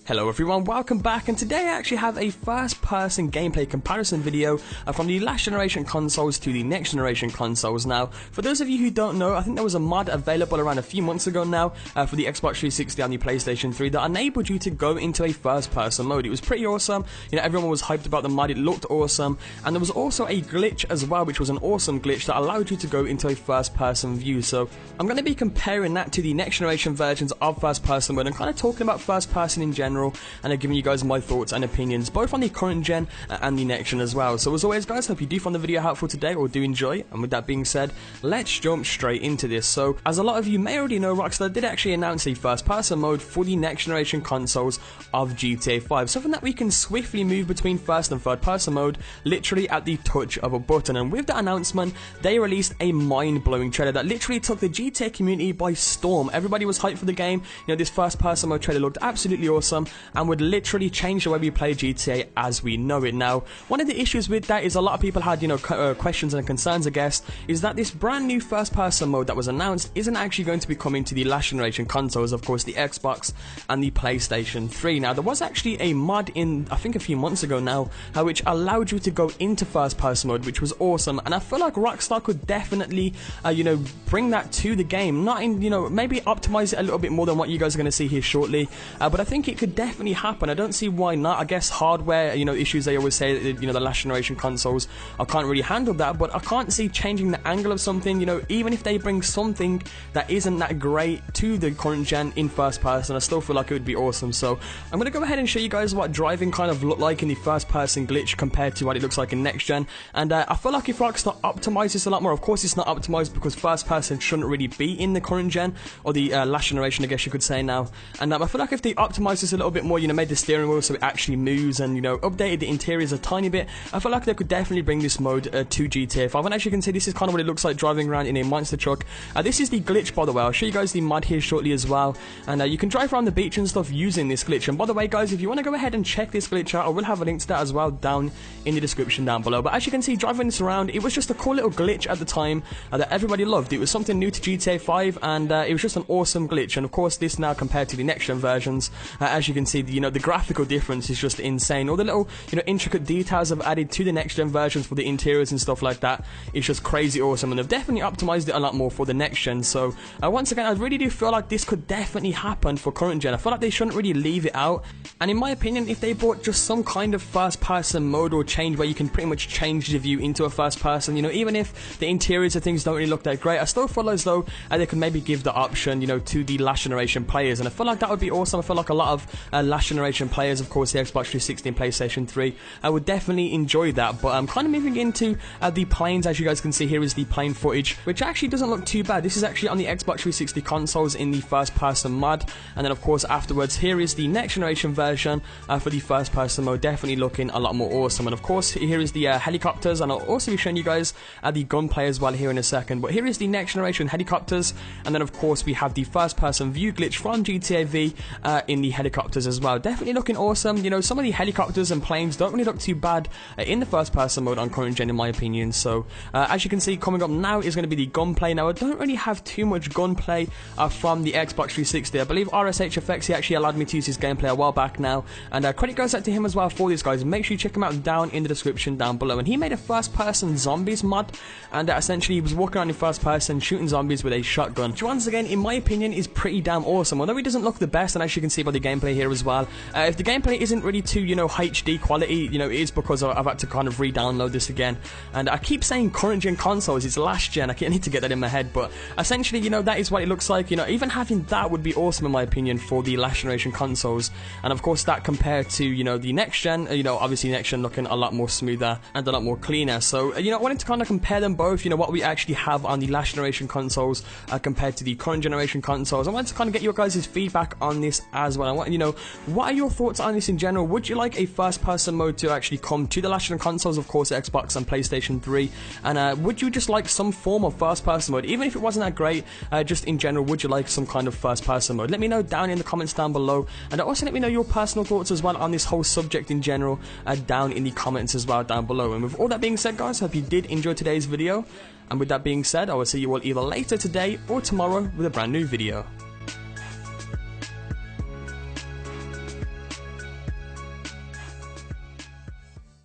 Hello everyone, welcome back, and today I actually have a first-person gameplay comparison video from the last generation consoles to the next generation consoles. Now, for those of you who don't know, I think there was a mod available around a few months ago now for the Xbox 360 and the PlayStation 3 that enabled you to go into a first-person mode. It was pretty awesome, you know, everyone was hyped about the mod, it looked awesome, and there was also a glitch as well, which was an awesome glitch that allowed you to go into a first-person view. So, I'm going to be comparing that to the next generation versions of first-person mode and kind of talking about first-person in general, and giving you guys my thoughts and opinions both on the current gen and the next gen as well. So as always guys, hope you do find the video helpful today or do enjoy, and with that being said, let's jump straight into this. So as a lot of you may already know, Rockstar did actually announce a first person mode for the next generation consoles of GTA 5, something that we can swiftly move between first and third person mode literally at the touch of a button. And with that announcement, they released a mind-blowing trailer that literally took the GTA community by storm. Everybody was hyped for the game. You know, this first person mode trailer looked absolutely awesome and would literally change the way we play GTA as we know it. Now, one of the issues with that is a lot of people had, you know, questions and concerns, I guess, is that this brand new first person mode that was announced isn't actually going to be coming to the last generation consoles, of course the Xbox and the PlayStation 3. Now, there was actually a mod in, I think a few months ago now, which allowed you to go into first person mode, which was awesome, and I feel like Rockstar could definitely, you know, bring that to the game, not in, you know, maybe optimize it a little bit more than what you guys are going to see here shortly, but I think it could definitely happen. I don't see why not. I guess hardware, you know, issues, they always say that, you know, the last generation consoles I can't really handle that, but I can't see changing the angle of something, you know, even if they bring something that isn't that great to the current gen in first person, I still feel like it would be awesome. So I'm going to go ahead and show you guys what driving kind of looked like in the first person glitch compared to what it looks like in next gen, and I feel like if Rockstar optimizes this a lot more, of course it's not optimized because first person shouldn't really be in the current gen, or the last generation I guess you could say now, and I feel like if they optimize this a little bit more, you know, made the steering wheel so it actually moves and, you know, updated the interiors a tiny bit, I feel like they could definitely bring this mode to GTA 5. And as you can see, this is kind of what it looks like driving around in a monster truck. This is the glitch, by the way. I'll show you guys the mod here shortly as well, and you can drive around the beach and stuff using this glitch. And by the way guys, if you want to go ahead and check this glitch out, I will have a link to that as well down in the description down below. But as you can see, driving this around, it was just a cool little glitch at the time that everybody loved. It was something new to GTA 5, and it was just an awesome glitch. And of course this now compared to the next gen versions, as you can see, you know, the graphical difference is just insane. All the little, you know, intricate details I've added to the next gen versions for the interiors and stuff like that, it's just crazy awesome, and they've definitely optimized it a lot more for the next gen. So once again, I really do feel like this could definitely happen for current gen. I feel like they shouldn't really leave it out, and in my opinion, if they brought just some kind of first person mode or change where you can pretty much change the view into a first person, you know, even if the interiors of things don't really look that great, I still feel as though they could maybe give the option, you know, to the last generation players, and I feel like that would be awesome. I feel like a lot of last generation players, of course the Xbox 360 and PlayStation 3, I would definitely enjoy that. But I'm kind of moving into the planes. As you guys can see, here is the plane footage, which actually doesn't look too bad. This is actually on the Xbox 360 consoles in the first person mod, and then of course afterwards here is the next generation version for the first person mode, definitely looking a lot more awesome. And of course here is the helicopters, and I'll also be showing you guys the gunplay as well here in a second. But here is the next generation helicopters, and then of course we have the first person view glitch from GTA V in the helicopters as well, definitely looking awesome. You know, some of the helicopters and planes don't really look too bad in the first person mode on current gen in my opinion. So as you can see, coming up now is going to be the gunplay. Now I don't really have too much gunplay from the Xbox 360. I believe RSH Effects, he actually allowed me to use his gameplay a while back now, and credit goes out to him as well for this, guys. Make sure you check him out down in the description down below. And he made a first person zombies mod, and essentially he was walking around in first person shooting zombies with a shotgun, which once again in my opinion is pretty damn awesome, although he doesn't look the best. And as you can see by the gameplay here as well, if the gameplay isn't really too, you know, HD quality, you know, it is because I've had to kind of re-download this again, and I keep saying current gen consoles, it's last gen, I need to get that in my head, but essentially, you know, that is what it looks like. You know, even having that would be awesome in my opinion for the last generation consoles, and of course that compared to, you know, the next gen, you know, obviously next gen looking a lot more smoother and a lot more cleaner. So you know, I wanted to kind of compare them both, you know, what we actually have on the last generation consoles compared to the current generation consoles. I wanted to kind of get your guys' feedback on this as well. I want, you know, what are your thoughts on this in general? Would you like a first person mode to actually come to the last gen consoles, of course Xbox and PlayStation 3, and would you just like some form of first person mode, even if it wasn't that great, just in general, would you like some kind of first person mode? Let me know down in the comments down below, and also let me know your personal thoughts as well on this whole subject in general down in the comments as well down below. And with all that being said guys, I hope you did enjoy today's video, and with that being said, I will see you all either later today or tomorrow with a brand new video.